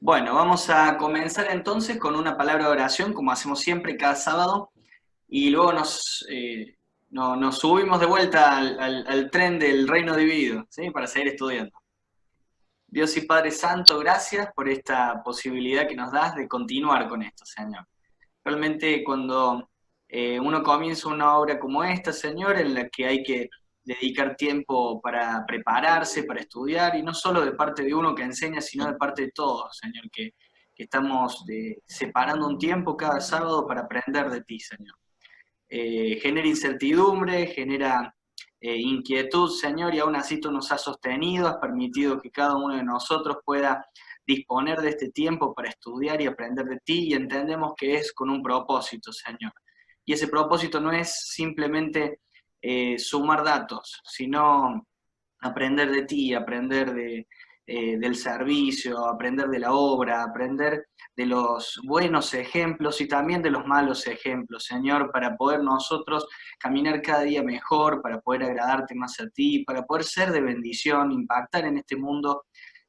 Bueno, vamos a comenzar entonces con una palabra de oración, como hacemos siempre cada sábado, y luego nos subimos de vuelta al tren del reino dividido, ¿sí? Para seguir estudiando. Dios y Padre Santo, gracias por esta posibilidad que nos das de continuar con esto, Señor. Realmente cuando uno comienza una obra como esta, Señor, en la que hay que dedicar tiempo para prepararse, para estudiar, y no solo de parte de uno que enseña, sino de parte de todos, Señor, que estamos separando un tiempo cada sábado para aprender de ti, Señor. Genera incertidumbre, genera inquietud, Señor, y aún así tú nos has sostenido, has permitido que cada uno de nosotros pueda disponer de este tiempo para estudiar y aprender de ti, y entendemos que es con un propósito, Señor. Y ese propósito no es simplemente sumar datos, sino aprender de ti, aprender del servicio, aprender de la obra, aprender de los buenos ejemplos y también de los malos ejemplos, Señor, para poder nosotros caminar cada día mejor, para poder agradarte más a ti, para poder ser de bendición, impactar en este mundo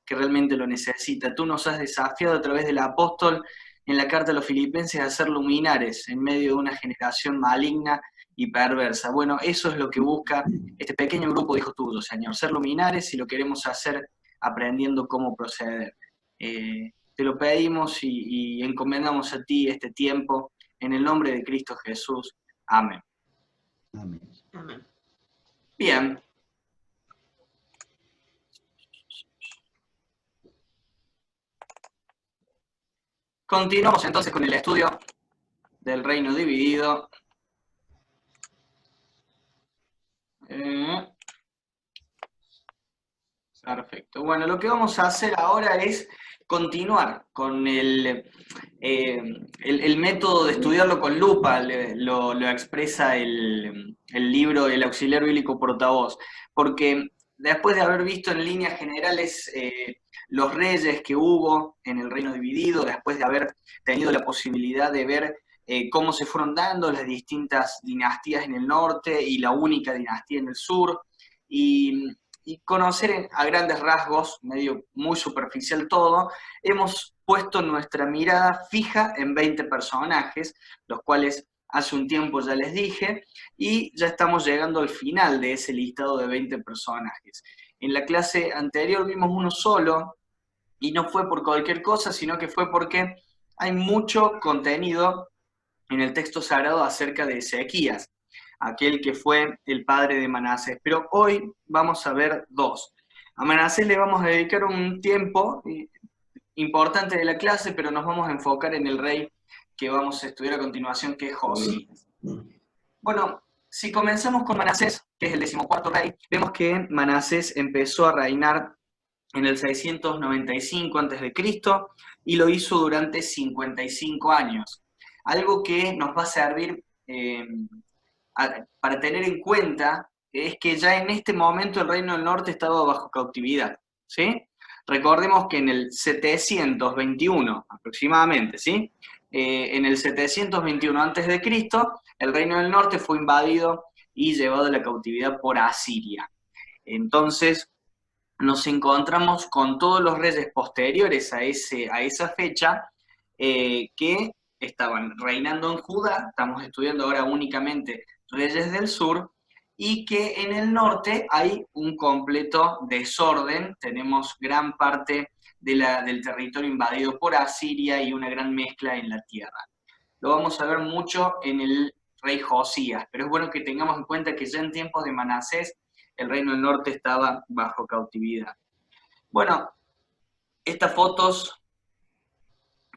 que realmente lo necesita. Tú nos has desafiado a través del apóstol en la carta a los filipenses a ser luminares en medio de una generación maligna y perversa. Bueno, eso es lo que busca este pequeño grupo de hijos tuyos, Señor, ser luminares, y lo queremos hacer aprendiendo cómo proceder. Te lo pedimos y encomendamos a ti este tiempo, en el nombre de Cristo Jesús. Amén. Amén. Amén. Bien. Continuamos entonces con el estudio del reino dividido. Perfecto. Bueno, lo que vamos a hacer ahora es continuar con el método de estudiarlo con lupa, lo expresa el libro El Auxiliar Bíblico Portavoz, porque después de haber visto en líneas generales los reyes que hubo en el reino dividido, después de haber tenido la posibilidad de ver cómo se fueron dando las distintas dinastías en el norte y la única dinastía en el sur, y conocer a grandes rasgos, medio muy superficial todo, hemos puesto nuestra mirada fija en 20 personajes, los cuales hace un tiempo ya les dije, y ya estamos llegando al final de ese listado de 20 personajes. En la clase anterior vimos uno solo, y no fue por cualquier cosa, sino que fue porque hay mucho contenido en el texto sagrado acerca de Ezequías, aquel que fue el padre de Manasés. Pero hoy vamos a ver dos. A Manasés le vamos a dedicar un tiempo importante de la clase, pero nos vamos a enfocar en el rey que vamos a estudiar a continuación, que es Josías. Bueno, si comenzamos con Manasés, que es el 14º rey, vemos que Manasés empezó a reinar en el 695 a.C. y lo hizo durante 55 años. Algo que nos va a servir para tener en cuenta es que ya en este momento el Reino del Norte estaba bajo cautividad, ¿sí? Recordemos que en el 721 aproximadamente, ¿sí? En el 721 a.C., el Reino del Norte fue invadido y llevado a la cautividad por Asiria. Entonces, nos encontramos con todos los reyes posteriores a esa fecha que estaban reinando en Judá. Estamos estudiando ahora únicamente reyes del sur, y que en el norte hay un completo desorden. Tenemos gran parte del territorio invadido por Asiria y una gran mezcla en la tierra. Lo vamos a ver mucho en el rey Josías, pero es bueno que tengamos en cuenta que ya en tiempos de Manasés el reino del norte estaba bajo cautividad. Bueno, estas fotos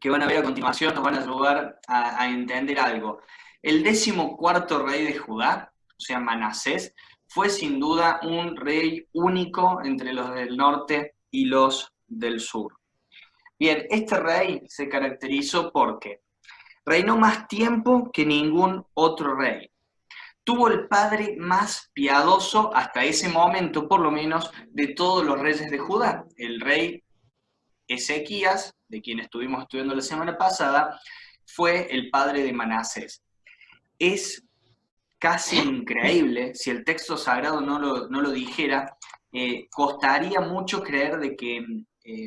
que van a ver a continuación nos van a ayudar a entender algo. El 14º rey de Judá, o sea, Manasés, fue sin duda un rey único entre los del norte y los del sur. Bien, este rey se caracterizó porque reinó más tiempo que ningún otro rey. Tuvo el padre más piadoso hasta ese momento, por lo menos, de todos los reyes de Judá. El rey Ezequías, de quien estuvimos estudiando la semana pasada, fue el padre de Manasés. Es casi increíble, si el texto sagrado no lo dijera, costaría mucho creer de que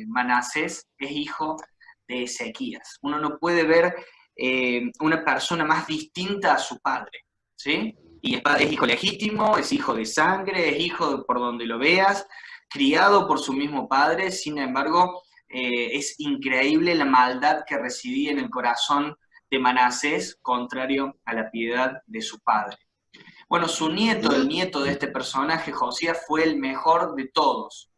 Manasés es hijo de Ezequías. Uno no puede ver una persona más distinta a su padre, ¿sí? Y es hijo legítimo, es hijo de sangre, es hijo por donde lo veas, criado por su mismo padre. Sin embargo, es increíble la maldad que residía en el corazón de Manasés, contrario a la piedad de su padre. Bueno, su nieto, el nieto de este personaje, Josías, fue el mejor de todos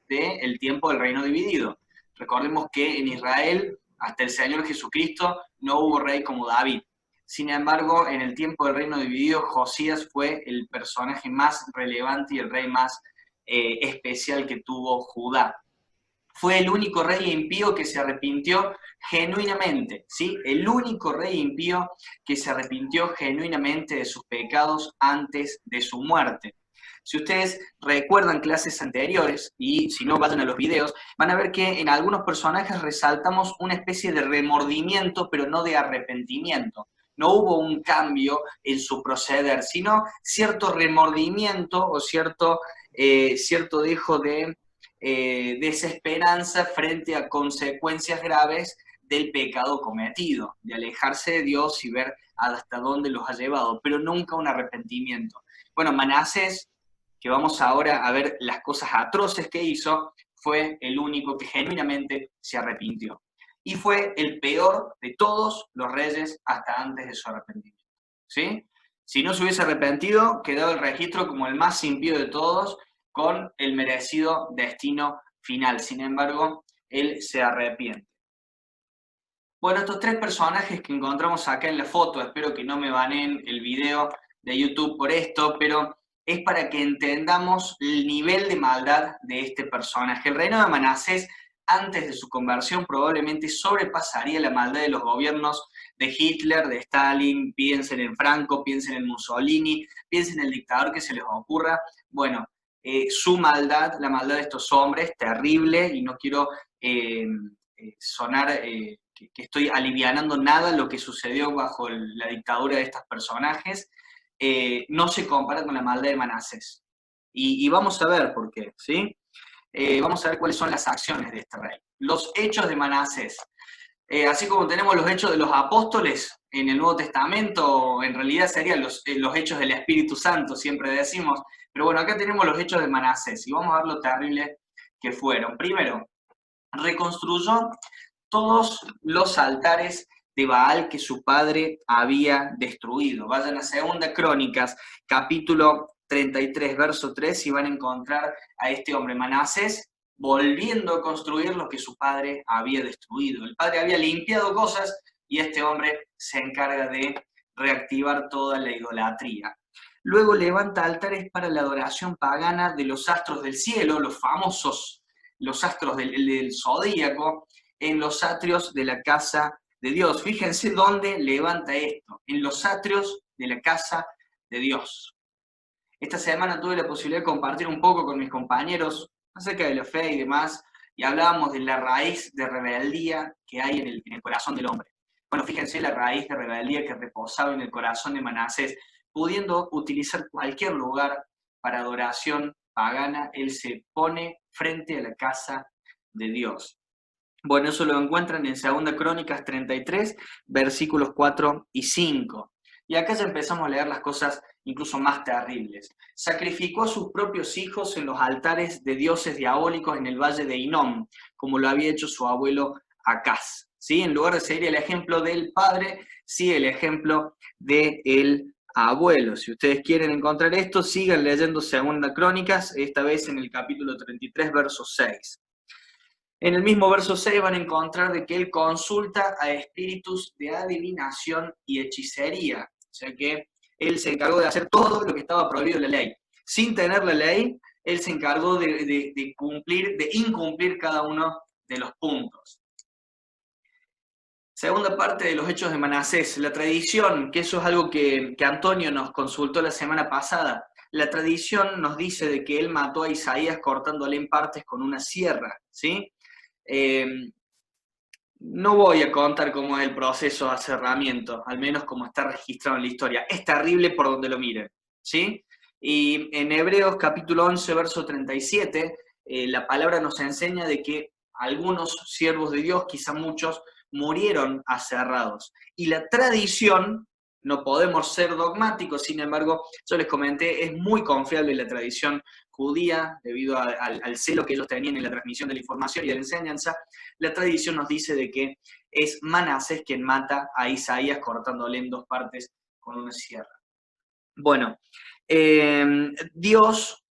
del tiempo del reino dividido. Recordemos que en Israel, hasta el Señor Jesucristo, no hubo rey como David. Sin embargo, en el tiempo del reino dividido, Josías fue el personaje más relevante y el rey más especial que tuvo Judá. Fue el único rey impío que se arrepintió genuinamente, ¿sí? El único rey impío que se arrepintió genuinamente de sus pecados antes de su muerte. Si ustedes recuerdan clases anteriores, y si no vayan a los videos, van a ver que en algunos personajes resaltamos una especie de remordimiento, pero no de arrepentimiento. No hubo un cambio en su proceder, sino cierto remordimiento o cierto dejo de desesperanza frente a consecuencias graves del pecado cometido, de alejarse de Dios y ver hasta dónde los ha llevado, pero nunca un arrepentimiento. Bueno, Manasés, que vamos ahora a ver las cosas atroces que hizo, fue el único que genuinamente se arrepintió. Y fue el peor de todos los reyes hasta antes de su arrepentimiento. ¿Sí? Si no se hubiese arrepentido, quedaba el registro como el más impío de todos, con el merecido destino final. Sin embargo, él se arrepiente. Bueno, estos tres personajes que encontramos acá en la foto, espero que no me baneen el video de YouTube por esto, pero es para que entendamos el nivel de maldad de este personaje. El reino de Manasés, antes de su conversión, probablemente sobrepasaría la maldad de los gobiernos de Hitler, de Stalin. Piensen en Franco, piensen en Mussolini, piensen en el dictador que se les ocurra. Bueno, su maldad, la maldad de estos hombres, terrible, y no quiero sonar que estoy alivianando nada lo que sucedió bajo la dictadura de estos personajes, no se compara con la maldad de Manasés. Y vamos a ver por qué, ¿sí? Vamos a ver cuáles son las acciones de este rey. Los hechos de Manasés. Así como tenemos los hechos de los apóstoles en el Nuevo Testamento, en realidad serían los hechos del Espíritu Santo, siempre decimos, pero bueno, acá tenemos los hechos de Manasés y vamos a ver lo terrible que fueron. Primero, reconstruyó todos los altares de Baal que su padre había destruido. Vayan a 2 Crónicas, capítulo 33, verso 3, y van a encontrar a este hombre Manasés volviendo a construir lo que su padre había destruido. El padre había limpiado cosas y este hombre se encarga de reactivar toda la idolatría. Luego levanta altares para la adoración pagana de los astros del cielo, los famosos, los astros del zodíaco, en los atrios de la casa de Dios. Fíjense dónde levanta esto, en los atrios de la casa de Dios. Esta semana tuve la posibilidad de compartir un poco con mis compañeros acerca de la fe y demás, y hablábamos de la raíz de rebeldía que hay en el corazón del hombre. Bueno, fíjense la raíz de rebeldía que reposaba en el corazón de Manasés, pudiendo utilizar cualquier lugar para adoración pagana, él se pone frente a la casa de Dios. Bueno, eso lo encuentran en 2 Crónicas 33, versículos 4 y 5. Y acá ya empezamos a leer las cosas incluso más terribles. Sacrificó a sus propios hijos en los altares de dioses diabólicos en el valle de Hinnom, como lo había hecho su abuelo Acaz. ¿Sí? En lugar de seguir el ejemplo del padre, sigue el ejemplo del abuelo. Si ustedes quieren encontrar esto, sigan leyendo 2 Crónicas, esta vez en el capítulo 33, verso 6. En el mismo verso 6 van a encontrar de que él consulta a espíritus de adivinación y hechicería. O sea que él se encargó de hacer todo lo que estaba prohibido en la ley. Sin tener la ley, él se encargó de incumplir cada uno de los puntos. Segunda parte de los hechos de Manasés, la tradición, que eso es algo que Antonio nos consultó la semana pasada. La tradición nos dice de que él mató a Isaías cortándole en partes con una sierra, ¿sí? No voy a contar cómo es el proceso de aserramiento, al menos como está registrado en la historia. Es terrible por donde lo miren, ¿sí? Y en Hebreos capítulo 11, verso 37, la palabra nos enseña de que algunos siervos de Dios, quizá muchos, murieron aserrados. Y la tradición, no podemos ser dogmáticos, sin embargo, yo les comenté, es muy confiable la tradición judía, debido al celo que ellos tenían en la transmisión de la información y de la enseñanza. La tradición nos dice de que es Manasés quien mata a Isaías cortándole en dos partes con una sierra. Bueno, Dios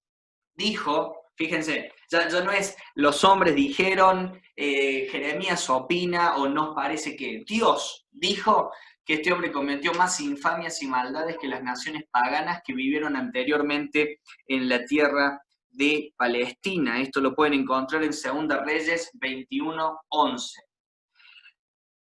dijo, fíjense, ya no es los hombres dijeron, Jeremías opina o nos parece que Dios dijo que este hombre cometió más infamias y maldades que las naciones paganas que vivieron anteriormente en la tierra de Palestina. Esto lo pueden encontrar en 2 Reyes 21:11.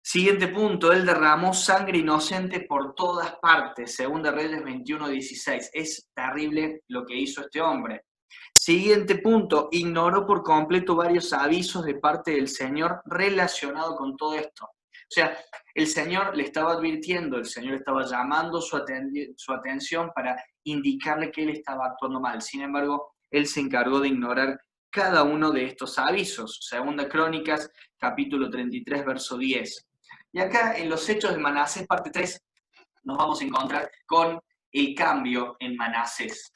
Siguiente punto, él derramó sangre inocente por todas partes, 2 Reyes 21:16. Es terrible lo que hizo este hombre. Siguiente punto, ignoró por completo varios avisos de parte del Señor relacionado con todo esto. O sea, el Señor le estaba advirtiendo, el Señor estaba llamando su atención para indicarle que él estaba actuando mal. Sin embargo, él se encargó de ignorar cada uno de estos avisos. Segunda Crónicas, capítulo 33, verso 10. Y acá en los Hechos de Manasés, parte 3, nos vamos a encontrar con el cambio en Manasés.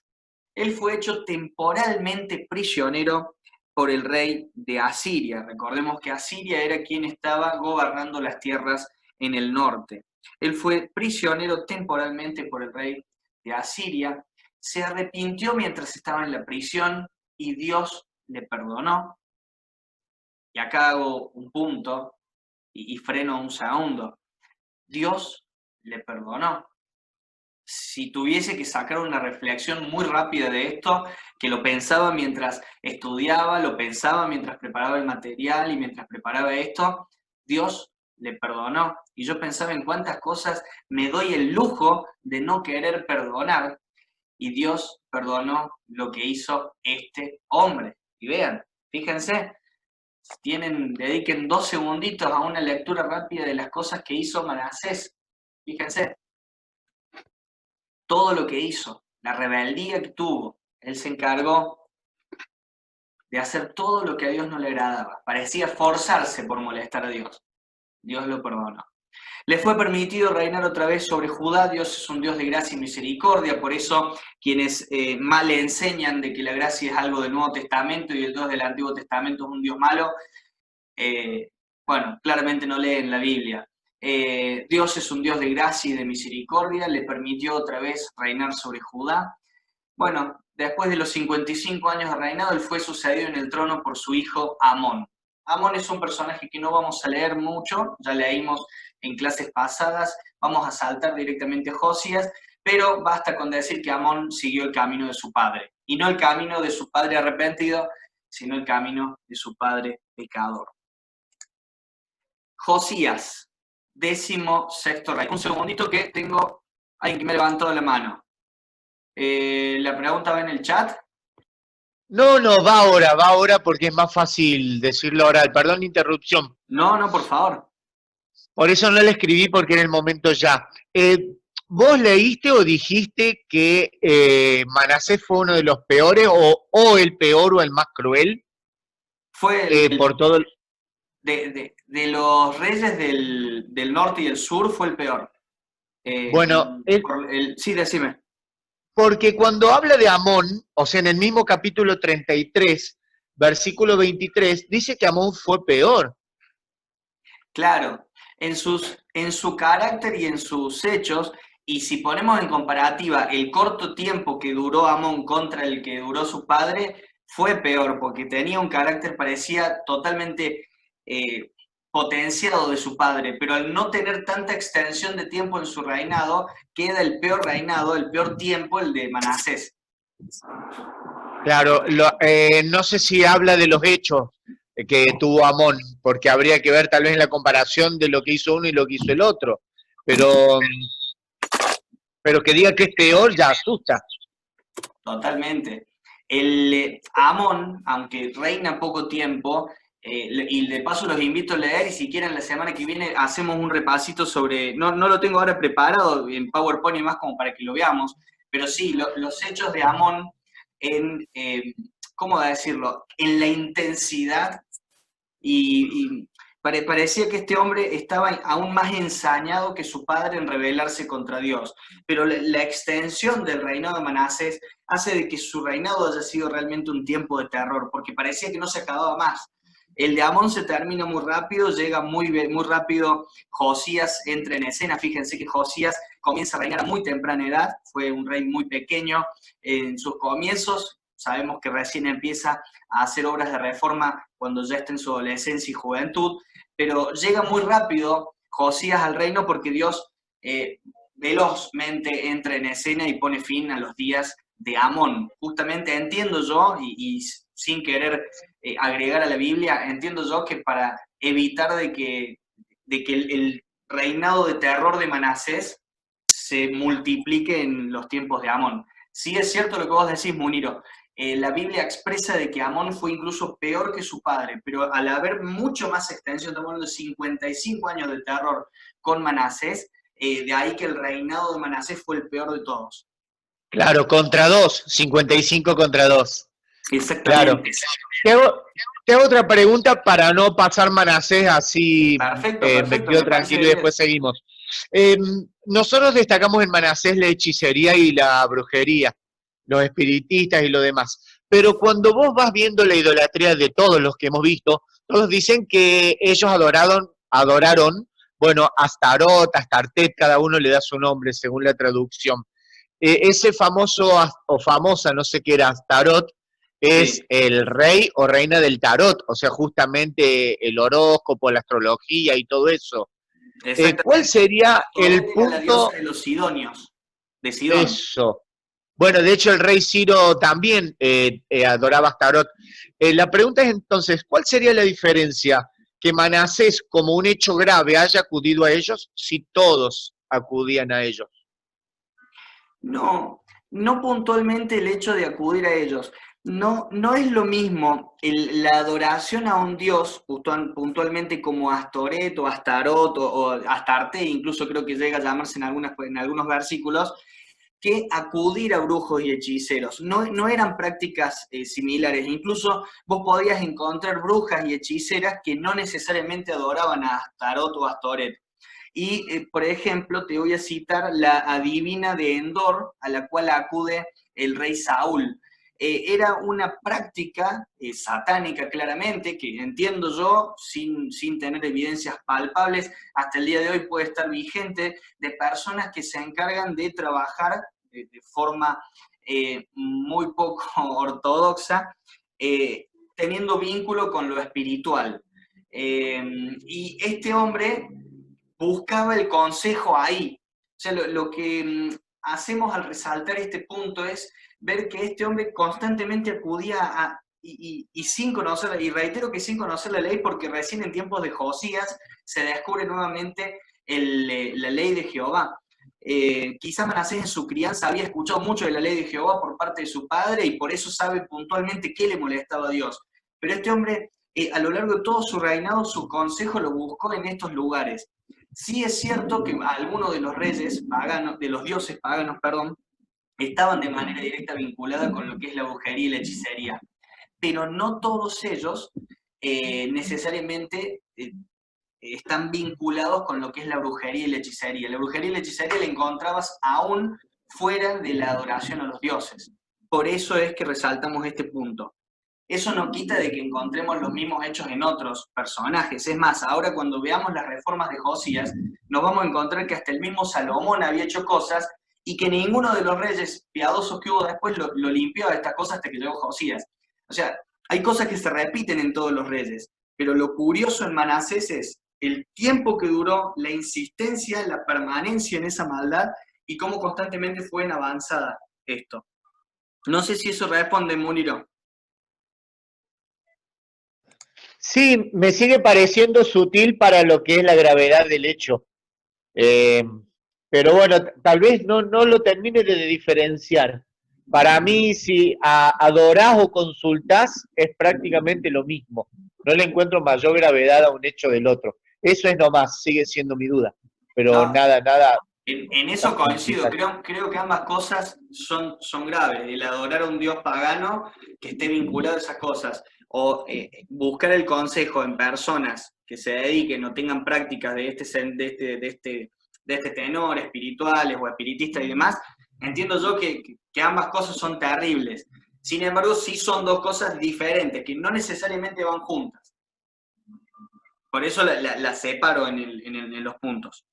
Él fue hecho temporalmente prisionero por el rey de Asiria. Recordemos que Asiria era quien estaba gobernando las tierras en el norte. Él fue prisionero temporalmente por el rey de Asiria. Se arrepintió mientras estaba en la prisión y Dios le perdonó. Y acá hago un punto y freno un segundo. Dios le perdonó. Si tuviese que sacar una reflexión muy rápida de esto, que lo pensaba mientras estudiaba, lo pensaba mientras preparaba el material y mientras preparaba esto, Dios le perdonó. Y yo pensaba en cuántas cosas me doy el lujo de no querer perdonar, y Dios perdonó lo que hizo este hombre. Y vean, fíjense, dediquen 2 segunditos a una lectura rápida de las cosas que hizo Manasés. Fíjense. Todo lo que hizo, la rebeldía que tuvo, él se encargó de hacer todo lo que a Dios no le agradaba. Parecía forzarse por molestar a Dios. Dios lo perdonó. Le fue permitido reinar otra vez sobre Judá. Dios es un Dios de gracia y misericordia, por eso quienes mal le enseñan de que la gracia es algo del Nuevo Testamento y el Dios del Antiguo Testamento es un Dios malo, bueno, claramente no leen la Biblia. Dios es un Dios de gracia y de misericordia, le permitió otra vez reinar sobre Judá. Bueno, después de los 55 años de reinado, él fue sucedido en el trono por su hijo Amón. Amón es un personaje que no vamos a leer mucho, ya leímos en clases pasadas, vamos a saltar directamente a Josías, pero basta con decir que Amón siguió el camino de su padre, y no el camino de su padre arrepentido, sino el camino de su padre pecador. Josías, 16º rey. Un segundito que tengo alguien que me ha levantado la mano. ¿La pregunta va en el chat? No, va ahora porque es más fácil decirlo oral. Perdón la interrupción. No, por favor. Por eso no le escribí porque era el momento ya. ¿Vos leíste o dijiste que Manasés fue uno de los peores o el peor o el más cruel? Fue Por todo el... de los reyes del norte y el sur fue el peor. Bueno, sí, decime. Porque cuando habla de Amón, o sea, en el mismo capítulo 33, versículo 23, dice que Amón fue peor. Claro, en su carácter y en sus hechos, y si ponemos en comparativa el corto tiempo que duró Amón contra el que duró su padre, fue peor, porque tenía un carácter, parecía totalmente potenciado de su padre, pero al no tener tanta extensión de tiempo en su reinado, queda el peor reinado, el peor tiempo, el de Manasés. Claro, no sé si habla de los hechos que tuvo Amón, porque habría que ver tal vez en la comparación de lo que hizo uno y lo que hizo el otro, pero que diga que es peor ya asusta. Totalmente. El Amón, aunque reina poco tiempo, y de paso los invito a leer, y si quieren la semana que viene hacemos un repasito sobre, no lo tengo ahora preparado en PowerPoint y más como para que lo veamos, pero sí, los hechos de Amón en, ¿cómo decirlo?, en la intensidad y parecía que este hombre estaba aún más ensañado que su padre en rebelarse contra Dios. Pero la extensión del reinado de Manasés hace de que su reinado haya sido realmente un tiempo de terror, porque parecía que no se acababa más. El de Amón se termina muy rápido, llega muy rápido Josías entra en escena. Fíjense que Josías comienza a reinar a muy temprana edad, fue un rey muy pequeño en sus comienzos. Sabemos que recién empieza a hacer obras de reforma cuando ya está en su adolescencia y juventud, pero llega muy rápido Josías al reino porque Dios velozmente entra en escena y pone fin a los días de Amón. Justamente entiendo yo, y sin querer agregar a la Biblia, entiendo yo que para evitar de que el reinado de terror de Manasés se multiplique en los tiempos de Amón. Sí es cierto lo que vos decís, Muniro. La Biblia expresa de que Amón fue incluso peor que su padre, pero al haber mucho más extensión, estamos hablando de 55 años de terror con Manasés, de ahí que el reinado de Manasés fue el peor de todos. Claro, contra dos, 55 contra 2. Claro. Exactamente. Te hago otra pregunta para no pasar Manasés, así me Perfecto, quedo me parece tranquilo y bien. después seguimos. Nosotros destacamos en Manasés la hechicería y la brujería, los espiritistas y lo demás. Pero cuando vos vas viendo la idolatría de todos los que hemos visto, todos dicen que ellos adoraron, bueno, Astarot, Astartet, cada uno le da su nombre según la traducción. Ese famoso o famosa, no sé qué era, Astarot, es Sí. el rey o reina del tarot, o sea, justamente el horóscopo, la astrología y todo eso. ¿Cuál Exactamente. sería el Astoret era la diosa punto? de los sidonios, de Sidón. Eso. Bueno, de hecho el rey Ciro también adoraba a Tarot. La pregunta es entonces, ¿cuál sería la diferencia que Manasés como un hecho grave haya acudido a ellos si todos acudían a ellos? No, no puntualmente el hecho de acudir a ellos. No, no es lo mismo la adoración a un dios, puntualmente como Astoret o Astarot o Astarte, incluso creo que llega a llamarse en algunos versículos, que acudir a brujos y hechiceros. No, no eran prácticas similares. Incluso vos podías encontrar brujas y hechiceras que no necesariamente adoraban a Astarot o Astoret. Y, por ejemplo, te voy a citar la adivina de Endor, a la cual acude el rey Saúl. Era una práctica satánica, claramente, que entiendo yo, sin tener evidencias palpables, hasta el día de hoy puede estar vigente, de personas que se encargan de trabajar de forma muy poco ortodoxa, teniendo vínculo con lo espiritual. Y este hombre buscaba el consejo ahí. O sea, lo que hacemos al resaltar este punto es ver que este hombre constantemente acudía y sin conocer, y reitero que sin conocer la ley, porque recién en tiempos de Josías se descubre nuevamente la ley de Jehová. Quizá Manasés en su crianza había escuchado mucho de la ley de Jehová por parte de su padre y por eso sabe puntualmente qué le molestaba a Dios. Pero este hombre, a lo largo de todo su reinado, su consejo lo buscó en estos lugares. Sí es cierto que algunos de los reyes paganos, de los dioses paganos, perdón, estaban de manera directa vinculada con lo que es la brujería y la hechicería, pero no todos ellos necesariamente están vinculados con lo que es la brujería y la hechicería. La brujería y la hechicería la encontrabas aún fuera de la adoración a los dioses. Por eso es que resaltamos este punto. Eso no quita de que encontremos los mismos hechos en otros personajes. Es más, ahora cuando veamos las reformas de Josías, nos vamos a encontrar que hasta el mismo Salomón había hecho cosas y que ninguno de los reyes piadosos que hubo después lo limpió de estas cosas hasta que llegó Josías. O sea, hay cosas que se repiten en todos los reyes, pero lo curioso en Manasés es el tiempo que duró, la insistencia, la permanencia en esa maldad y cómo constantemente fue en avanzada esto. No sé si eso responde, Muniro. Sí, me sigue pareciendo sutil para lo que es la gravedad del hecho. Eh, pero bueno, tal vez no lo termine de diferenciar. Para mí, si adorás o consultás, es prácticamente lo mismo. No le encuentro mayor gravedad a un hecho del otro. Eso es nomás, sigue siendo mi duda. Pero No, nada en eso coincido, significativo. creo que ambas cosas son graves, el adorar a un dios pagano que esté vinculado a esas cosas, o buscar el consejo en personas que se dediquen o tengan prácticas de este tenor, espirituales o espiritistas y demás, entiendo yo que ambas cosas son terribles. Sin embargo, sí son dos cosas diferentes, que no necesariamente van juntas. Por eso la separo en los puntos.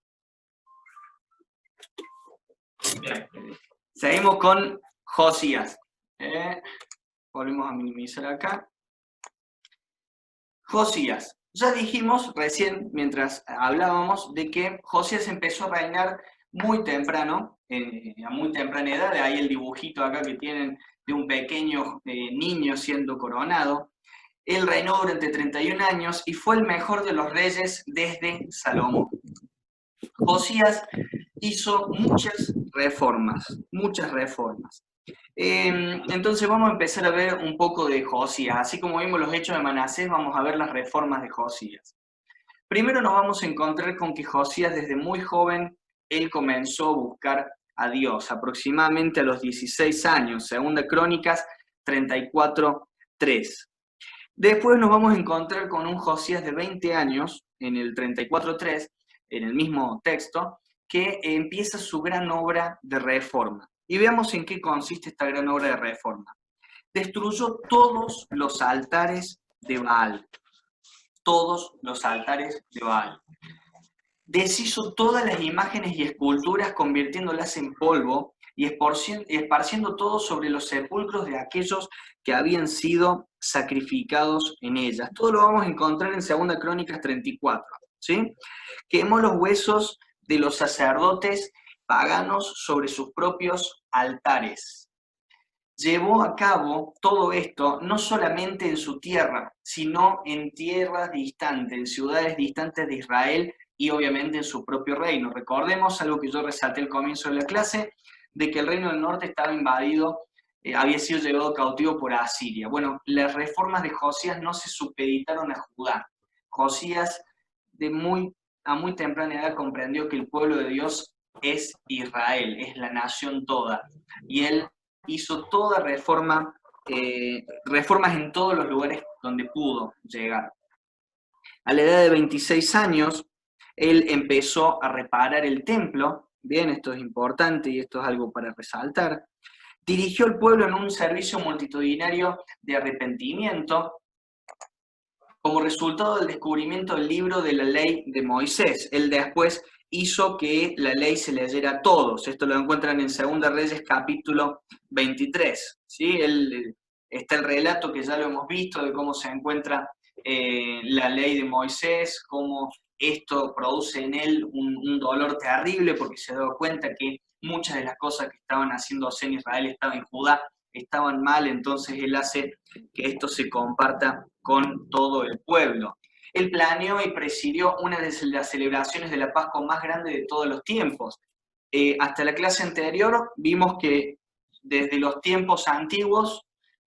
Bien. Seguimos con Josías. Volvemos a minimizar acá. Josías. Ya dijimos recién, mientras hablábamos, de que Josías empezó a reinar muy temprano, a muy temprana edad, de ahí el dibujito acá que tienen de un pequeño niño siendo coronado. Él reinó durante 31 años y fue el mejor de los reyes desde Salomón. Josías hizo muchas reformas, muchas reformas. Entonces vamos a empezar a ver un poco de Josías. Así como vimos los hechos de Manasés, vamos a ver las reformas de Josías. Primero nos vamos a encontrar con que Josías desde muy joven, él comenzó a buscar a Dios, aproximadamente a los 16 años, segunda Crónicas 34:3. Después nos vamos a encontrar con un Josías de 20 años, en el 34:3, en el mismo texto, que empieza su gran obra de reforma. Y veamos en qué consiste esta gran obra de reforma. Destruyó todos los altares de Baal. Todos los altares de Baal. Deshizo todas las imágenes y esculturas, convirtiéndolas en polvo y esparciendo todo sobre los sepulcros de aquellos que habían sido sacrificados en ellas. Todo lo vamos a encontrar en 2 Crónicas 34, ¿sí? Quemó los huesos de los sacerdotes paganos sobre sus propios altares. Llevó a cabo todo esto no solamente en su tierra, sino en tierras distantes, en ciudades distantes de Israel y obviamente en su propio reino. Recordemos algo que yo resalté al comienzo de la clase, de que el reino del norte estaba invadido, había sido llevado cautivo por Asiria. Bueno, las reformas de Josías no se supeditaron a Judá. Josías a muy temprana edad comprendió que el pueblo de Dios es Israel, es la nación toda. Y él hizo toda reformas en todos los lugares donde pudo llegar. A la edad de 26 años, él empezó a reparar el templo. Bien, esto es importante y esto es algo para resaltar. Dirigió al pueblo en un servicio multitudinario de arrepentimiento como resultado del descubrimiento del libro de la ley de Moisés. Él después hizo que la ley se leyera a todos. Esto lo encuentran en 2 Reyes capítulo 23. ¿Sí? Está el relato que ya lo hemos visto de cómo se encuentra la ley de Moisés, cómo esto produce en él un dolor terrible porque se dio cuenta que muchas de las cosas que estaban haciéndose en Israel estaban en Judá, estaban mal, entonces él hace que esto se comparta con todo el pueblo. Él planeó y presidió una de las celebraciones de la Pascua más grande de todos los tiempos. Hasta la clase anterior vimos que desde los tiempos antiguos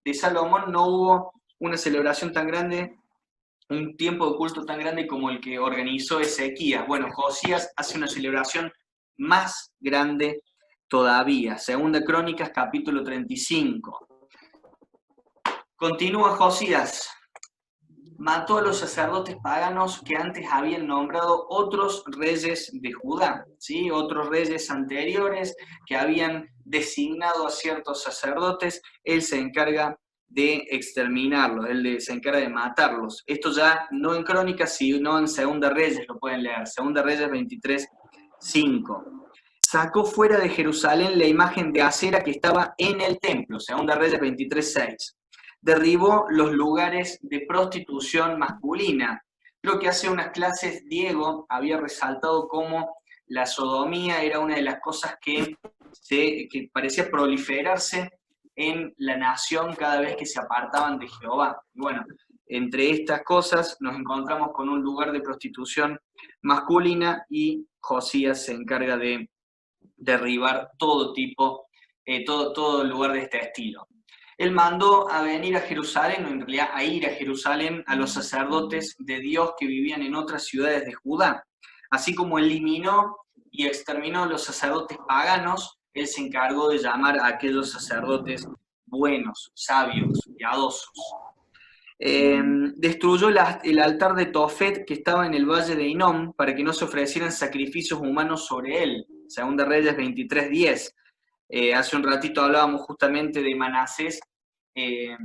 de Salomón no hubo una celebración tan grande, un tiempo de culto tan grande como el que organizó Ezequías. Bueno, Josías hace una celebración más grande todavía. 2 Crónicas capítulo 35. Continúa Josías. Mató a los sacerdotes paganos que antes habían nombrado otros reyes de Judá, ¿sí? Otros reyes anteriores que habían designado a ciertos sacerdotes. Él se encarga de exterminarlos, él se encarga de matarlos. Esto ya no en Crónicas, sino en 2 Reyes, lo pueden leer, 2 Reyes 23:5. Sacó fuera de Jerusalén la imagen de Acera que estaba en el templo, 2 Reyes 23:6. Derribó los lugares de prostitución masculina. Creo que hace unas clases Diego había resaltado cómo la sodomía era una de las cosas que parecía proliferarse en la nación cada vez que se apartaban de Jehová. Y bueno, entre estas cosas nos encontramos con un lugar de prostitución masculina y Josías se encarga de derribar todo tipo, todo lugar de este estilo. Él mandó a venir a Jerusalén, o en realidad a ir a Jerusalén, a los sacerdotes de Dios que vivían en otras ciudades de Judá. Así como eliminó y exterminó a los sacerdotes paganos, él se encargó de llamar a aquellos sacerdotes buenos, sabios, piadosos. Destruyó el altar de Tofet que estaba en el valle de Hinnom para que no se ofrecieran sacrificios humanos sobre él. Segunda Reyes 23:10. Hace un ratito hablábamos justamente de Manasés eh,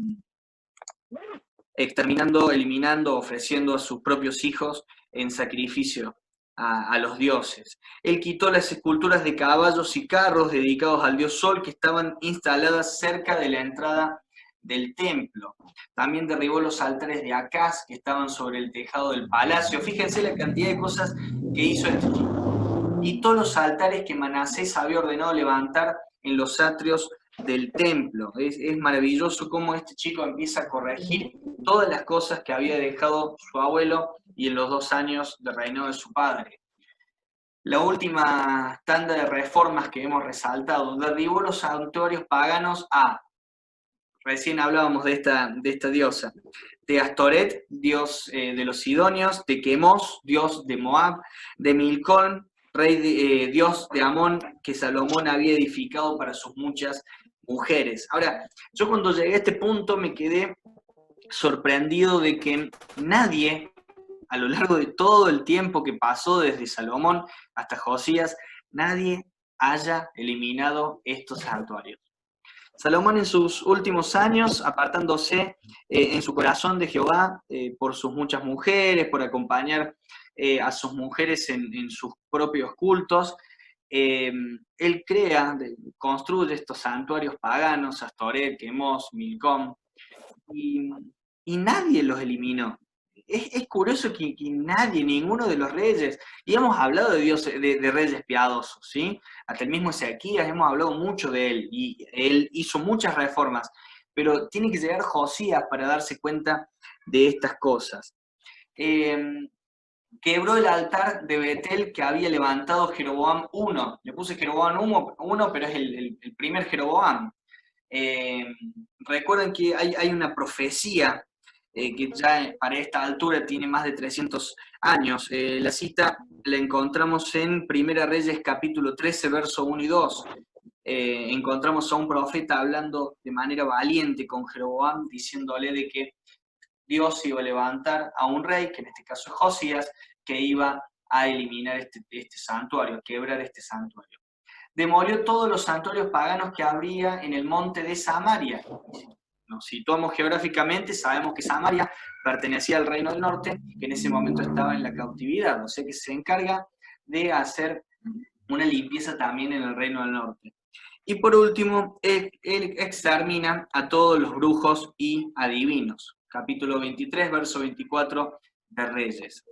exterminando, eliminando, ofreciendo a sus propios hijos en sacrificio a los dioses. Él quitó las esculturas de caballos y carros dedicados al dios Sol que estaban instaladas cerca de la entrada del templo. También derribó los altares de Acaz que estaban sobre el tejado del palacio. Fíjense la cantidad de cosas que hizo este chico. Y todos los altares que Manasés había ordenado levantar en los atrios del templo. Es maravilloso cómo este chico empieza a corregir todas las cosas que había dejado su abuelo y en los 2 años de reinado de su padre. La última tanda de reformas que hemos resaltado, derribó los santuarios paganos recién hablábamos de esta diosa, de Astoret, dios de los sidonios, de Quemos, dios de Moab, de Milcón, dios de Amón, que Salomón había edificado para sus muchas mujeres. Ahora, yo cuando llegué a este punto me quedé sorprendido de que nadie, a lo largo de todo el tiempo que pasó desde Salomón hasta Josías, nadie haya eliminado estos santuarios. Salomón en sus últimos años, apartándose en su corazón de Jehová por sus muchas mujeres, por acompañar a sus mujeres en sus propios cultos, él construye estos santuarios paganos, Astoret, Quemos, Milcom, y nadie los eliminó. Es curioso que nadie, ninguno de los reyes, y hemos hablado de reyes piadosos, ¿sí? Hasta el mismo Ezequías, hemos hablado mucho de él, y él hizo muchas reformas, pero tiene que llegar Josías para darse cuenta de estas cosas. Quebró el altar de Betel que había levantado Jeroboam I. Le puse Jeroboam I, pero es el primer Jeroboam. Recuerden que hay una profecía que ya para esta altura tiene más de 300 años. La cita la encontramos en Primera Reyes capítulo 13, verso 1 y 2. Encontramos a un profeta hablando de manera valiente con Jeroboam, diciéndole de que Dios iba a levantar a un rey, que en este caso es Josías, que iba a eliminar este santuario, quebrar este santuario. Demolió todos los santuarios paganos que habría en el monte de Samaria. Nos situamos geográficamente, sabemos que Samaria pertenecía al reino del norte, que en ese momento estaba en la cautividad, o sea que se encarga de hacer una limpieza también en el reino del norte. Y por último, él extermina a todos los brujos y adivinos. Capítulo 23, verso 24 de Reyes.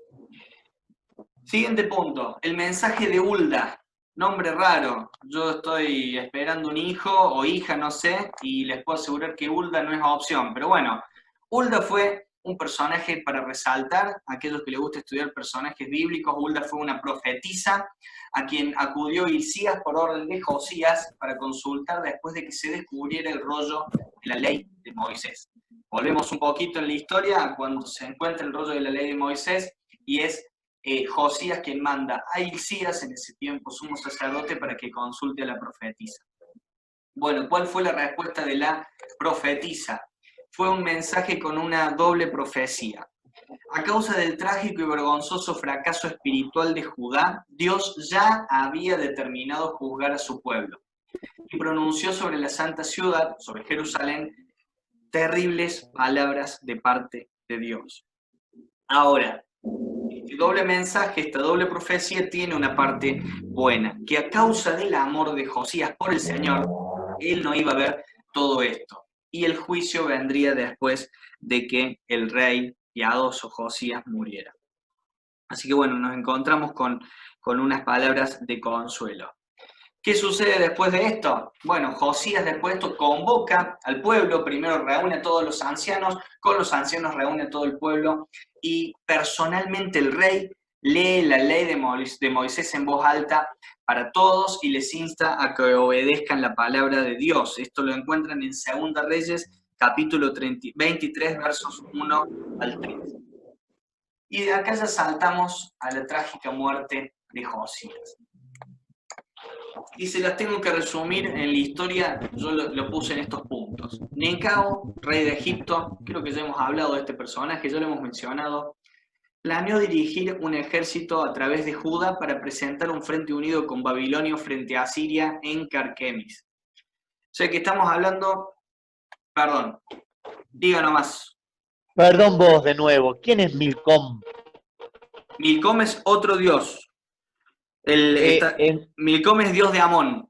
Siguiente punto, el mensaje de Hulda. Nombre raro, yo estoy esperando un hijo o hija, no sé, y les puedo asegurar que Hulda no es opción, pero bueno, Hulda fue un personaje para resaltar, a aquellos que les gusta estudiar personajes bíblicos. Hulda fue una profetisa a quien acudió Hilcías por orden de Josías para consultar después de que se descubriera el rollo de la ley de Moisés. Volvemos un poquito en la historia cuando se encuentra el rollo de la ley de Moisés y es Josías quien manda a Hilcías, en ese tiempo sumo sacerdote, para que consulte a la profetisa. Bueno, ¿cuál fue la respuesta de la profetisa? Fue un mensaje con una doble profecía. A causa del trágico y vergonzoso fracaso espiritual de Judá, Dios ya había determinado juzgar a su pueblo y pronunció sobre la santa ciudad, sobre Jerusalén, terribles palabras de parte de Dios. Ahora, este doble mensaje, esta doble profecía tiene una parte buena, que a causa del amor de Josías por el Señor, él no iba a ver todo esto. Y el juicio vendría después de que el rey piadoso Josías muriera. Así que bueno, nos encontramos con unas palabras de consuelo. ¿Qué sucede después de esto? Bueno, Josías después de esto convoca al pueblo, primero reúne a todos los ancianos, con los ancianos reúne a todo el pueblo, y personalmente el rey lee la ley de Moisés en voz alta para todos y les insta a que obedezcan la palabra de Dios. Esto lo encuentran en Segunda Reyes, capítulo 23, versos 1 al 3. Y de acá ya saltamos a la trágica muerte de Josías. Y se las tengo que resumir en la historia, yo lo puse en estos puntos. puntos. Necao, rey de Egipto, creo que ya hemos hablado de este personaje, ya lo hemos mencionado, planeó dirigir un ejército a través de Judá para presentar un frente unido con Babilonio frente a Siria en Carquemis. O sea que estamos hablando, perdón, diga nomás. Perdón vos de nuevo, ¿quién es Milcom? Milcom es otro dios. Milcom es dios de Amón,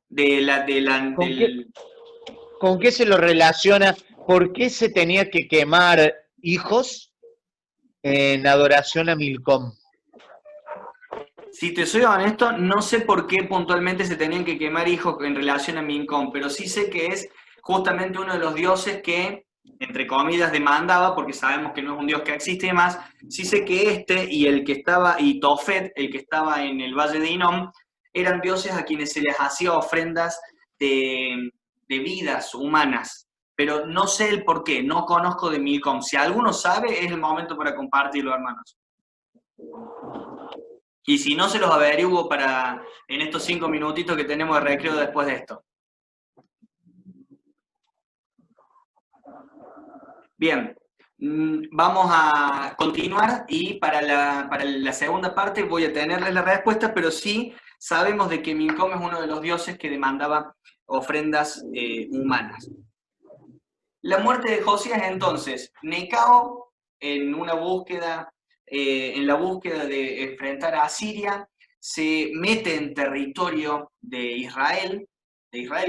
¿Con qué se lo relaciona? ¿Por qué se tenía que quemar hijos en adoración a Milcom? Si te soy honesto, no sé por qué puntualmente se tenían que quemar hijos en relación a Milcom, pero sí sé que es justamente uno de los dioses que, entre comillas, demandaba, porque sabemos que no es un dios que existe y demás. Sí sé que y Tofet, el que estaba en el valle de Hinnom, eran dioses a quienes se les hacía ofrendas de vidas humanas, pero no sé el por qué, no conozco de Milcom. Si alguno sabe, es el momento para compartirlo, hermanos. Y si no, se los averiguo en estos 5 minutitos que tenemos de recreo después de esto. Bien, vamos a continuar y para la segunda parte voy a tenerles la respuesta, pero sí sabemos de que Milcom es uno de los dioses que demandaba ofrendas humanas. La muerte de Josías entonces, Necao en la búsqueda de enfrentar a Siria, se mete en territorio de Israel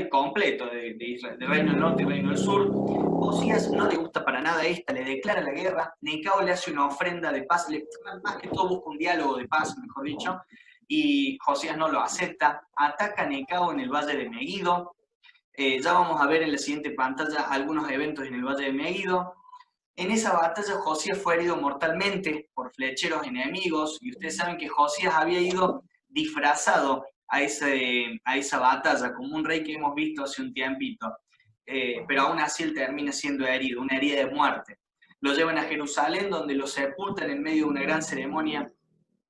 completo, de Reino del Norte y Reino del Sur. Josías no le gusta para nada esta, le declara la guerra, Necao le hace una ofrenda de paz, más que todo busca un diálogo de paz, mejor dicho, y Josías no lo acepta, ataca a Necao en el valle de Megido. Ya vamos a ver en la siguiente pantalla algunos eventos en el Valle de Megido. En esa batalla Josías fue herido mortalmente por flecheros enemigos, y ustedes saben que Josías había ido disfrazado a esa batalla, como un rey que hemos visto hace un tiempito. Pero aún así él termina siendo herido, una herida de muerte. Lo llevan a Jerusalén, donde lo sepultan en medio de una gran ceremonia,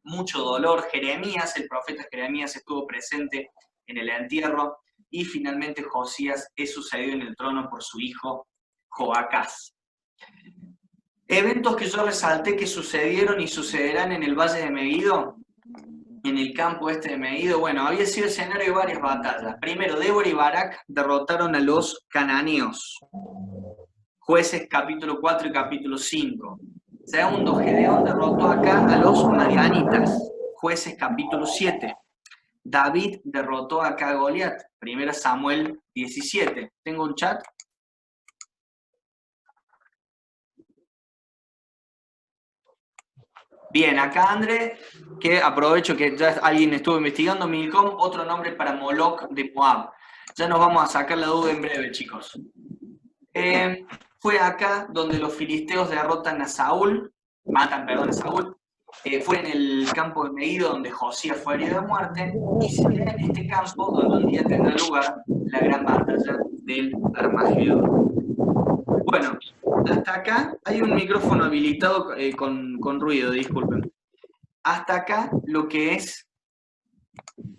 mucho dolor. El profeta Jeremías estuvo presente en el entierro, y finalmente Josías es sucedido en el trono por su hijo Joacás. Eventos que yo resalté que sucedieron y sucederán en el Valle de Megido, en el campo este de Megido. Bueno, había sido escenario de varias batallas. Primero, Débora y Barak derrotaron a los cananeos. Jueces capítulo 4 y capítulo 5. Segundo, Gedeón derrotó acá a los madianitas. Jueces capítulo 7. David derrotó acá a Goliat. 1 Samuel 17. ¿Tengo un chat? Bien, acá André, que aprovecho que ya alguien estuvo investigando, Milcom, otro nombre para Moloch de Moab. Ya nos vamos a sacar la duda en breve, chicos. Fue acá donde los filisteos derrotan a Saúl, a Saúl. Fue en el campo de Megido donde Josías fue herido de muerte, y será en este campo donde un día tendrá lugar la gran batalla del Armagedón. Bueno, hasta acá hay un micrófono habilitado con ruido, disculpen. Hasta acá lo que es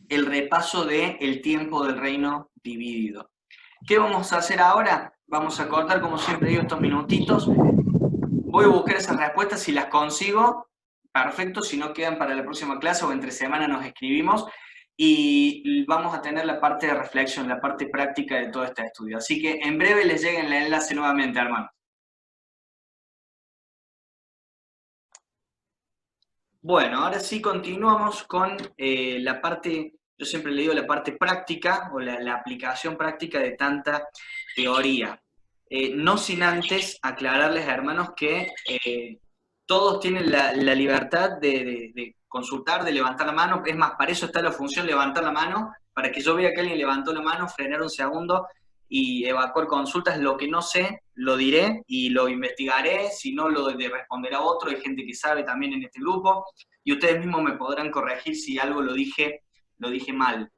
el repaso del tiempo del reino dividido. ¿Qué vamos a hacer ahora? Vamos a cortar, como siempre digo, estos minutitos. Voy a buscar esas respuestas, si las consigo, perfecto, si no quedan para la próxima clase o entre semana nos escribimos, y vamos a tener la parte de reflexión, la parte práctica de todo este estudio. Así que en breve les llega el enlace nuevamente, hermanos. Bueno, ahora sí continuamos con la parte, yo siempre le digo la parte práctica o la aplicación práctica de tanta teoría. No sin antes aclararles, hermanos, que todos tienen la libertad de consultar, de levantar la mano. Es más, para eso está la función levantar la mano, para que yo vea que alguien levantó la mano, frenar un segundo y evacuar consultas. Lo que no sé, lo diré y lo investigaré, si no lo de responder a otro. Hay gente que sabe también en este grupo, y ustedes mismos me podrán corregir si algo lo dije mal.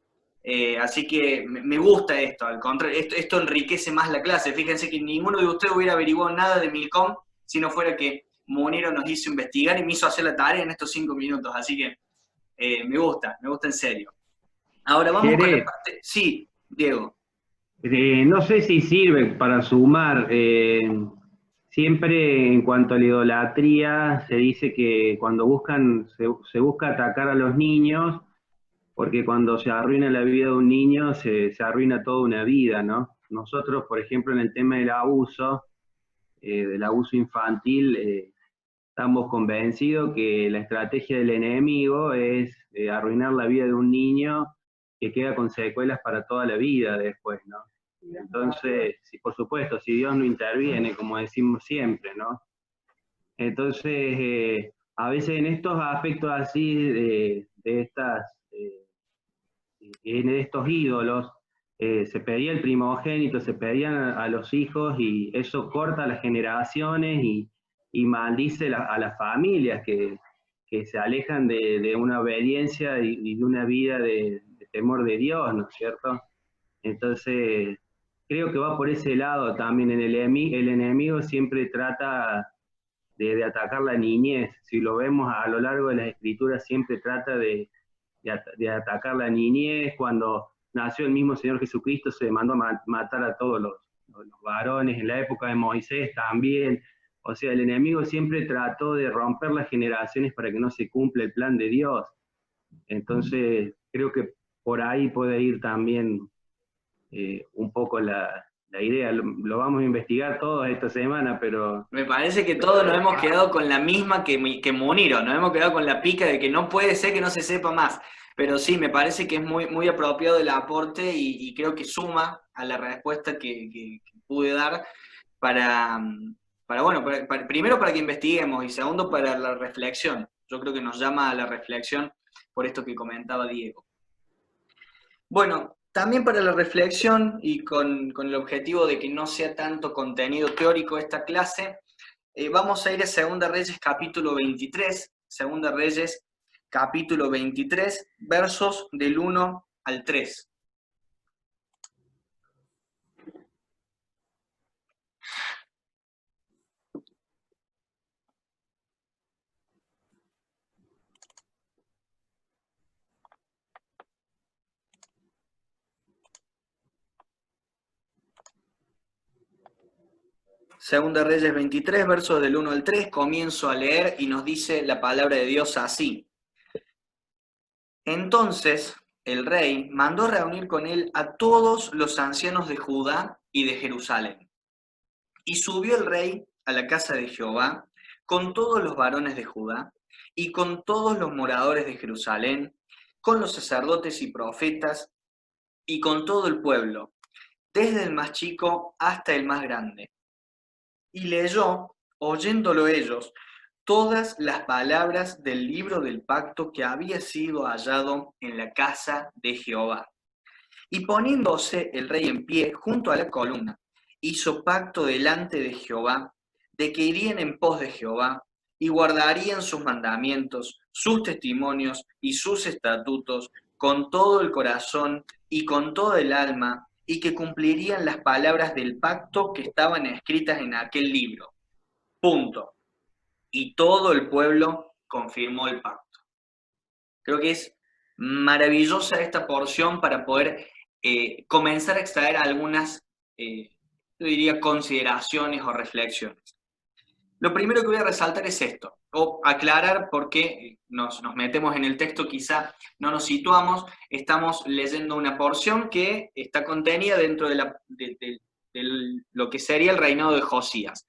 Así que me gusta esto, al contrario, esto enriquece más la clase. Fíjense que ninguno de ustedes hubiera averiguado nada de Milcom si no fuera que Muniro nos hizo investigar y me hizo hacer la tarea en estos 5 minutos. Así que me gusta en serio. Ahora vamos con la parte... Sí, Diego. No sé si sirve para sumar. Siempre en cuanto a la idolatría se dice que cuando se busca atacar a los niños, porque cuando se arruina la vida de un niño se arruina toda una vida, ¿no? Nosotros, por ejemplo, en el tema del abuso infantil, estamos convencidos que la estrategia del enemigo es arruinar la vida de un niño que queda con secuelas para toda la vida después, ¿no? Entonces, sí, por supuesto, si Dios no interviene, como decimos siempre, ¿no? Entonces, a veces en estos aspectos así en estos ídolos, se pedía el primogénito, se pedían a los hijos y eso corta las generaciones y maldice a las familias que se alejan de una obediencia y de una vida de temor de Dios, ¿no es cierto? Entonces, creo que va por ese lado también. El enemigo siempre trata de atacar la niñez. Si lo vemos a lo largo de las escrituras, siempre trata de atacar la niñez. Cuando nació el mismo Señor Jesucristo, se mandó a matar a todos los varones. En la época de Moisés también. O sea, el enemigo siempre trató de romper las generaciones para que no se cumpla el plan de Dios. Entonces, creo que por ahí puede ir también un poco la idea. Lo vamos a investigar todos esta semana, pero Me parece que todos nos hemos quedado con la misma que Muniro, nos hemos quedado con la pica de que no puede ser que no se sepa más. Pero sí, me parece que es muy, muy apropiado el aporte y creo que suma a la respuesta que pude dar para, bueno, primero para que investiguemos y segundo para la reflexión. Yo creo que nos llama a la reflexión por esto que comentaba Diego. Bueno, también para la reflexión y con el objetivo de que no sea tanto contenido teórico esta clase, vamos a ir a Segunda Reyes capítulo 23, Segunda Reyes capítulo 23, versos del 1 al 3. Segunda Reyes 23, versos del 1 al 3, comienzo a leer y nos dice la palabra de Dios así. Entonces el rey mandó reunir con él a todos los ancianos de Judá y de Jerusalén. Y subió el rey a la casa de Jehová con todos los varones de Judá y con todos los moradores de Jerusalén, con los sacerdotes y profetas y con todo el pueblo, desde el más chico hasta el más grande. Y leyó, oyéndolo ellos, todas las palabras del libro del pacto que había sido hallado en la casa de Jehová. Y poniéndose el rey en pie junto a la columna, hizo pacto delante de Jehová, de que irían en pos de Jehová, y guardarían sus mandamientos, sus testimonios y sus estatutos con todo el corazón y con toda el alma, y que cumplirían las palabras del pacto que estaban escritas en aquel libro. Punto. Y todo el pueblo confirmó el pacto. Creo que es maravillosa esta porción para poder comenzar a extraer algunas, yo diría, consideraciones o reflexiones. Lo primero que voy a resaltar es esto, o aclarar por qué nos metemos en el texto, quizá no nos situamos, estamos leyendo una porción que está contenida dentro de lo que sería el reinado de Josías.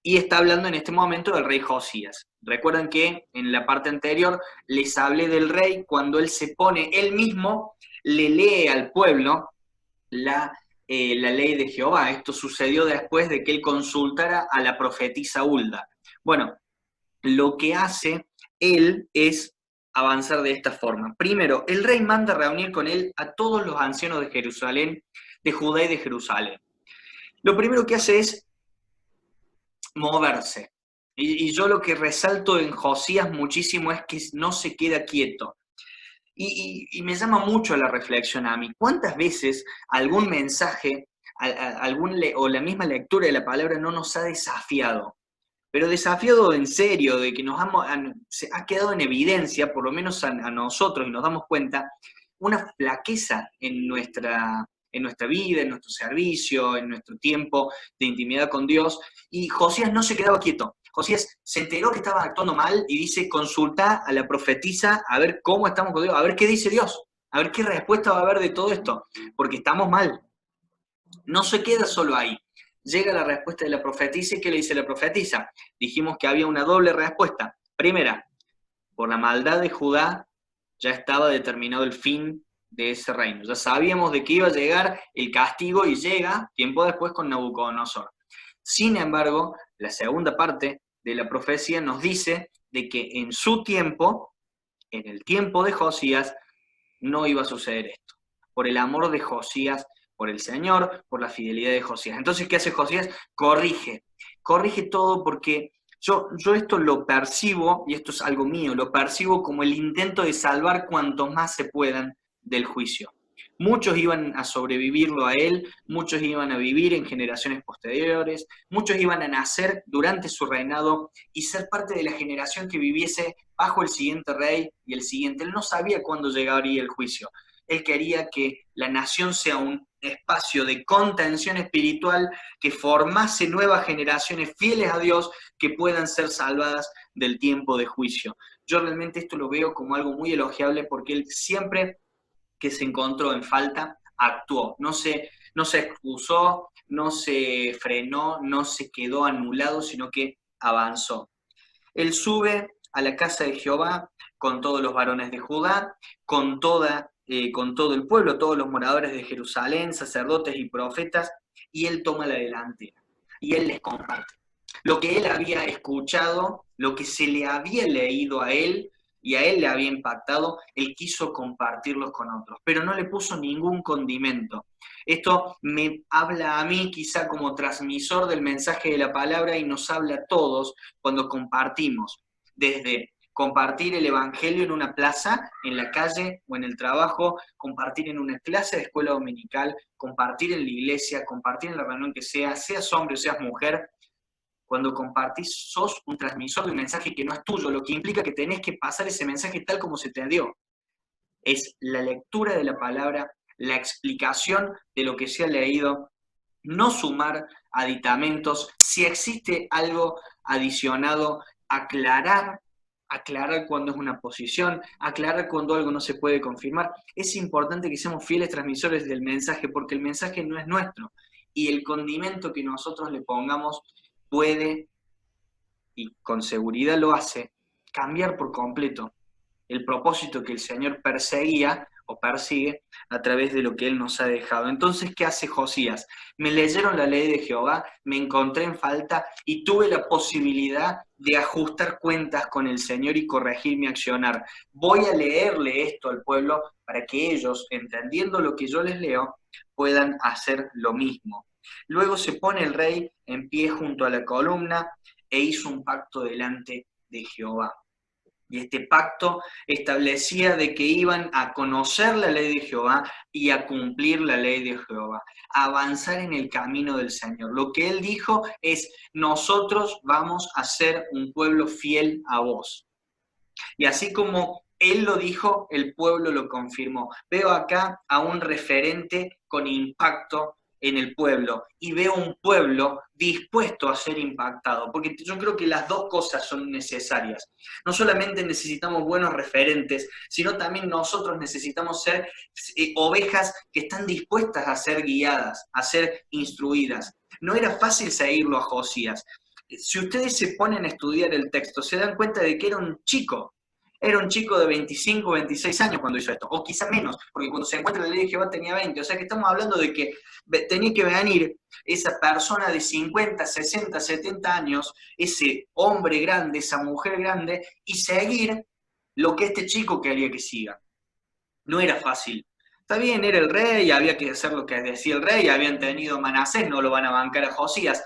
Y está hablando en este momento del rey Josías. Recuerden que en la parte anterior les hablé del rey cuando él se pone, él mismo le lee al pueblo la ley de Jehová. Esto sucedió después de que él consultara a la profetisa Hulda. Bueno, lo que hace él es avanzar de esta forma. Primero, el rey manda reunir con él a todos los ancianos de Jerusalén, de Judá y de Jerusalén. Lo primero que hace es moverse. Y yo lo que resalto en Josías muchísimo es que no se queda quieto. Y me llama mucho la reflexión a mí. ¿Cuántas veces algún mensaje o la misma lectura de la palabra no nos ha desafiado? Pero desafiado en serio, de que se ha quedado en evidencia, por lo menos a nosotros, y nos damos cuenta, una flaqueza en en nuestra vida, en nuestro servicio, en nuestro tiempo de intimidad con Dios. Y Josías no se quedaba quieto. Josías se enteró que estaba actuando mal y dice, consulta a la profetisa a ver cómo estamos con Dios, a ver qué dice Dios, a ver qué respuesta va a haber de todo esto, porque estamos mal. No se queda solo ahí. Llega la respuesta de la profetisa y ¿qué le dice la profetisa? Dijimos que había una doble respuesta. Primera, por la maldad de Judá ya estaba determinado el fin de ese reino. Ya sabíamos de que iba a llegar el castigo y llega tiempo después con Nabucodonosor. Sin embargo, la segunda parte de la profecía nos dice de que en su tiempo, en el tiempo de Josías, no iba a suceder esto. Por el amor de Josías, por el Señor, por la fidelidad de Josías. Entonces, ¿qué hace Josías? Corrige todo porque yo esto lo percibo, y esto es algo mío, lo percibo como el intento de salvar cuantos más se puedan del juicio. Muchos iban a sobrevivirlo a él, muchos iban a vivir en generaciones posteriores, muchos iban a nacer durante su reinado y ser parte de la generación que viviese bajo el siguiente rey y el siguiente. Él no sabía cuándo llegaría el juicio. Él quería que la nación sea un espacio de contención espiritual que formase nuevas generaciones fieles a Dios que puedan ser salvadas del tiempo de juicio. Yo realmente esto lo veo como algo muy elogiable porque él siempre que se encontró en falta, actuó. No se excusó, no se frenó, no se quedó anulado, sino que avanzó. Él sube a la casa de Jehová con todos los varones de Judá, con todo el pueblo, todos los moradores de Jerusalén, sacerdotes y profetas, y él toma la delantera. Y él les comparte. Lo que él había escuchado, lo que se le había leído a él, y a él le había impactado, él quiso compartirlos con otros, pero no le puso ningún condimento. Esto me habla a mí quizá como transmisor del mensaje de la palabra y nos habla a todos cuando compartimos, desde compartir el evangelio en una plaza, en la calle o en el trabajo, compartir en una clase de escuela dominical, compartir en la iglesia, compartir en la reunión que sea, seas hombre o seas mujer. Cuando compartís, sos un transmisor de un mensaje que no es tuyo, lo que implica que tenés que pasar ese mensaje tal como se te dio. Es la lectura de la palabra, la explicación de lo que se ha leído, no sumar aditamentos. Si existe algo adicionado, aclarar cuando es una posición, aclarar cuando algo no se puede confirmar. Es importante que seamos fieles transmisores del mensaje, porque el mensaje no es nuestro. Y el condimento que nosotros le pongamos puede, y con seguridad lo hace, cambiar por completo el propósito que el Señor perseguía o persigue a través de lo que Él nos ha dejado. Entonces, ¿qué hace Josías? Me leyeron la ley de Jehová, me encontré en falta y tuve la posibilidad de ajustar cuentas con el Señor y corregir mi accionar. Voy a leerle esto al pueblo para que ellos, entendiendo lo que yo les leo, puedan hacer lo mismo. Luego se pone el rey en pie junto a la columna e hizo un pacto delante de Jehová. Y este pacto establecía de que iban a conocer la ley de Jehová y a cumplir la ley de Jehová, a avanzar en el camino del Señor. Lo que él dijo es, nosotros vamos a ser un pueblo fiel a vos. Y así como él lo dijo, el pueblo lo confirmó. Veo acá a un referente con impacto en el pueblo y veo un pueblo dispuesto a ser impactado, porque yo creo que las dos cosas son necesarias. No solamente necesitamos buenos referentes, sino también nosotros necesitamos ser ovejas que están dispuestas a ser guiadas, a ser instruidas. No era fácil seguirlo a Josías. Si ustedes se ponen a estudiar el texto, se dan cuenta de que era un chico. Era un chico de 25, 26 años cuando hizo esto, o quizá menos, porque cuando se encuentra la ley de Jehová tenía 20, o sea que estamos hablando de que tenía que venir esa persona de 50, 60, 70 años, ese hombre grande, esa mujer grande, y seguir lo que este chico quería que siga. No era fácil. Está bien, era el rey, había que hacer lo que decía el rey, habían tenido Manasés, no lo van a bancar a Josías,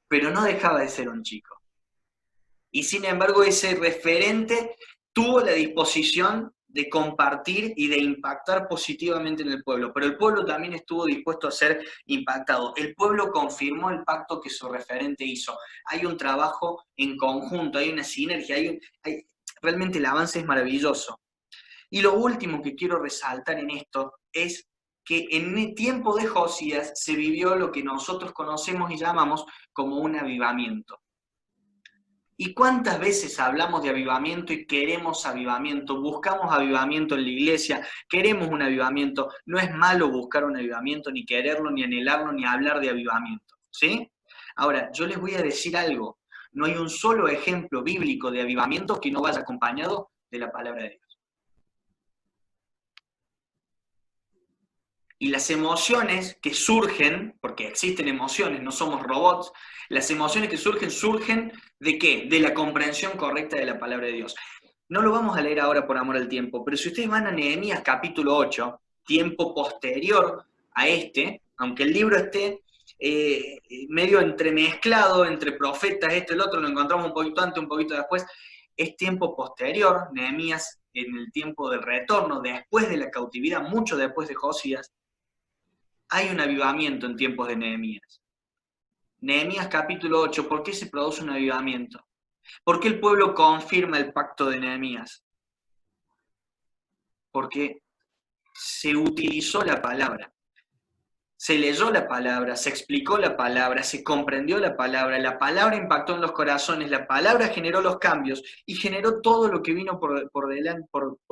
pero no dejaba de ser un chico. Y sin embargo, ese referente tuvo la disposición de compartir y de impactar positivamente en el pueblo, pero el pueblo también estuvo dispuesto a ser impactado. El pueblo confirmó el pacto que su referente hizo. Hay un trabajo en conjunto, hay una sinergia, realmente el avance es maravilloso. Y lo último que quiero resaltar en esto es que en el tiempo de Josías se vivió lo que nosotros conocemos y llamamos como un avivamiento. ¿Y cuántas veces hablamos de avivamiento y queremos avivamiento? Buscamos avivamiento en la iglesia, queremos un avivamiento. No es malo buscar un avivamiento, ni quererlo, ni anhelarlo, ni hablar de avivamiento, ¿sí? Ahora, yo les voy a decir algo. No hay un solo ejemplo bíblico de avivamiento que no vaya acompañado de la palabra de Dios. Y las emociones que surgen, porque existen emociones, no somos robots, las emociones que surgen ¿de qué? De la comprensión correcta de la palabra de Dios. No lo vamos a leer ahora por amor al tiempo, pero si ustedes van a Nehemías capítulo 8, tiempo posterior a este, aunque el libro esté medio entremezclado entre profetas, esto y el otro, lo encontramos un poquito antes, un poquito después, es tiempo posterior, Nehemías en el tiempo del retorno, después de la cautividad, mucho después de Josías. Hay un avivamiento en tiempos de Nehemías. Nehemías capítulo 8, ¿por qué se produce un avivamiento? ¿Por qué el pueblo confirma el pacto de Nehemías? Porque se utilizó la palabra, se leyó la palabra, se explicó la palabra, se comprendió la palabra impactó en los corazones, la palabra generó los cambios y generó todo lo que vino por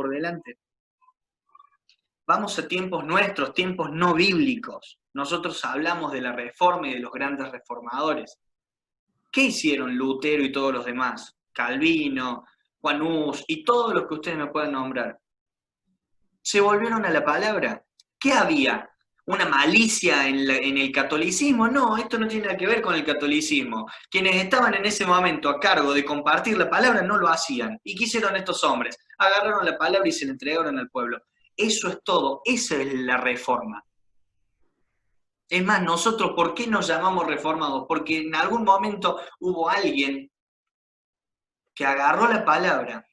delante. Vamos a tiempos nuestros, tiempos no bíblicos. Nosotros hablamos de la Reforma y de los grandes reformadores. ¿Qué hicieron Lutero y todos los demás? Calvino, Juan Hus y todos los que ustedes me puedan nombrar. ¿Se volvieron a la palabra? ¿Qué había? ¿Una malicia en el catolicismo? No, esto no tiene nada que ver con el catolicismo. Quienes estaban en ese momento a cargo de compartir la palabra no lo hacían. ¿Y qué hicieron estos hombres? Agarraron la palabra y se la entregaron al pueblo. Eso es todo, esa es la reforma. Es más, nosotros, ¿por qué nos llamamos reformados? Porque en algún momento hubo alguien que agarró la palabra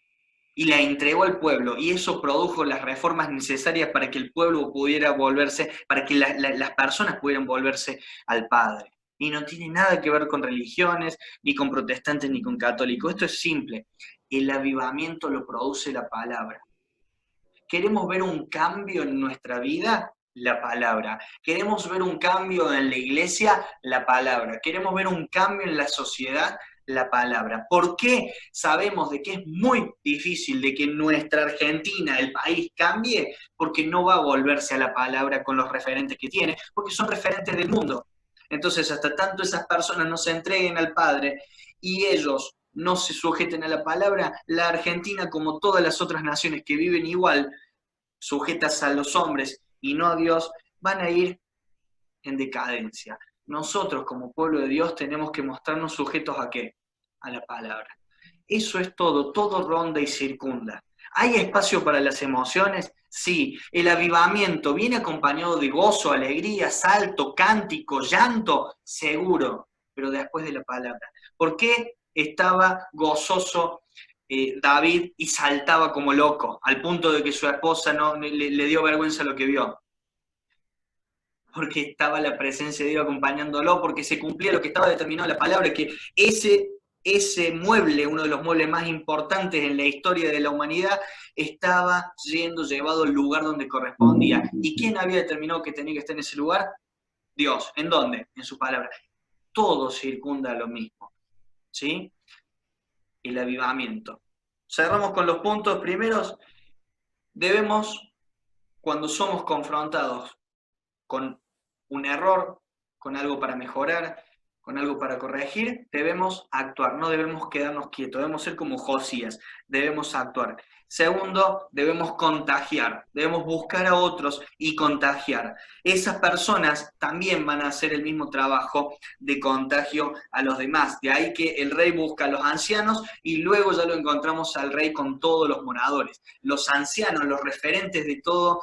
y la entregó al pueblo, y eso produjo las reformas necesarias para que el pueblo pudiera volverse, para que las personas pudieran volverse al Padre. Y no tiene nada que ver con religiones, ni con protestantes, ni con católicos. Esto es simple. El avivamiento lo produce la palabra. ¿Queremos ver un cambio en nuestra vida? La palabra. ¿Queremos ver un cambio en la iglesia? La palabra. ¿Queremos ver un cambio en la sociedad? La palabra. ¿Por qué sabemos de que es muy difícil de que nuestra Argentina, el país, cambie? Porque no va a volverse a la palabra con los referentes que tiene, porque son referentes del mundo. Entonces, hasta tanto esas personas no se entreguen al Padre y ellos no se sujeten a la palabra, la Argentina, como todas las otras naciones que viven igual, sujetas a los hombres y no a Dios, van a ir en decadencia. Nosotros, como pueblo de Dios, tenemos que mostrarnos sujetos ¿a qué? A la palabra. Eso es todo ronda y circunda. ¿Hay espacio para las emociones? Sí. El avivamiento viene acompañado de gozo, alegría, salto, cántico, llanto, seguro, pero después de la palabra. ¿Por qué estaba gozoso David y saltaba como loco, al punto de que su esposa le dio vergüenza lo que vio? Porque estaba la presencia de Dios acompañándolo, porque se cumplía lo que estaba determinado en la palabra, que ese mueble, uno de los muebles más importantes en la historia de la humanidad, estaba siendo llevado al lugar donde correspondía. ¿Y quién había determinado que tenía que estar en ese lugar? Dios. ¿En dónde? En su palabra. Todo circunda lo mismo, ¿sí? El avivamiento. Cerramos con los puntos primeros. Debemos, cuando somos confrontados con un error, con algo para mejorar, con algo para corregir, debemos actuar, no debemos quedarnos quietos, debemos ser como Josías, debemos actuar. Segundo, debemos contagiar, debemos buscar a otros y contagiar. Esas personas también van a hacer el mismo trabajo de contagio a los demás. De ahí que el rey busca a los ancianos y luego ya lo encontramos al rey con todos los moradores. Los ancianos, los referentes de todo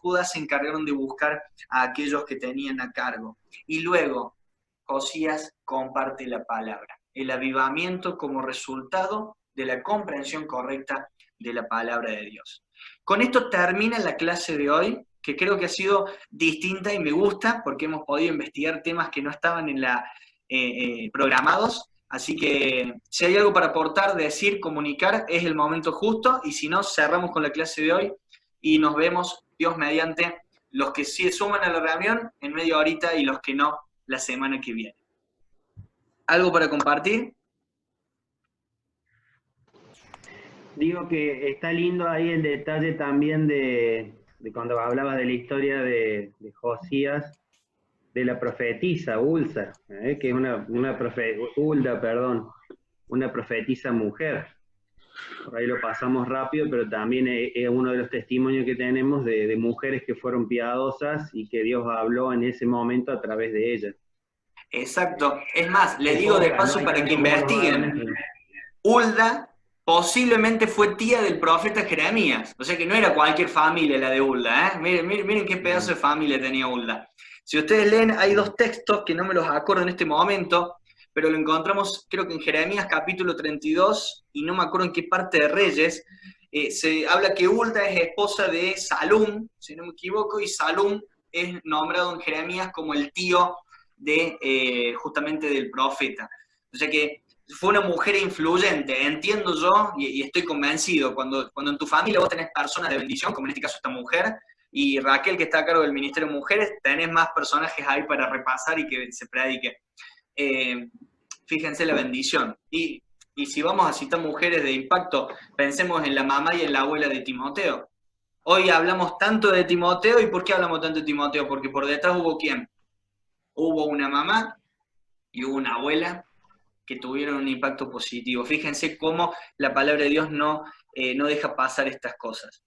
Judá se encargaron de buscar a aquellos que tenían a cargo. Y luego Josías comparte la palabra. El avivamiento como resultado de la comprensión correcta de la palabra de Dios. Con esto termina la clase de hoy, que creo que ha sido distinta y me gusta porque hemos podido investigar temas que no estaban en programados. Así que si hay algo para aportar, decir, comunicar, es el momento justo, y si no, cerramos con la clase de hoy y nos vemos, Dios mediante, los que sí suman a la reunión en media horita y los que no, la semana que viene. ¿Algo para compartir? Digo que está lindo ahí el detalle también de cuando hablabas de la historia de Josías, de la profetisa Ulda, que es una profetisa mujer. Por ahí lo pasamos rápido, pero también es uno de los testimonios que tenemos de mujeres que fueron piadosas y que Dios habló en ese momento a través de ellas. Exacto. Es más, le digo de paso para que investiguen. Varones, Hulda posiblemente fue tía del profeta Jeremías. O sea que no era cualquier familia la de Hulda, ¿eh? Miren qué pedazo de familia tenía Hulda. Si ustedes leen, hay dos textos que no me los acuerdo en este momento, pero lo encontramos creo que en Jeremías capítulo 32, y no me acuerdo en qué parte de Reyes, se habla que Hulda es esposa de Salum, si no me equivoco, y Salum es nombrado en Jeremías como el tío de justamente del profeta. O sea que fue una mujer influyente, entiendo yo, y estoy convencido, cuando en tu familia vos tenés personas de bendición, como en este caso esta mujer, y Raquel, que está a cargo del Ministerio de Mujeres, tenés más personajes ahí para repasar y que se predique. Fíjense la bendición. Y si vamos a citar mujeres de impacto, pensemos en la mamá y en la abuela de Timoteo. Hoy hablamos tanto de Timoteo, ¿y por qué hablamos tanto de Timoteo? Porque por detrás hubo ¿quién? Hubo una mamá y hubo una abuela que tuvieron un impacto positivo. Fíjense cómo la palabra de Dios no deja pasar estas cosas.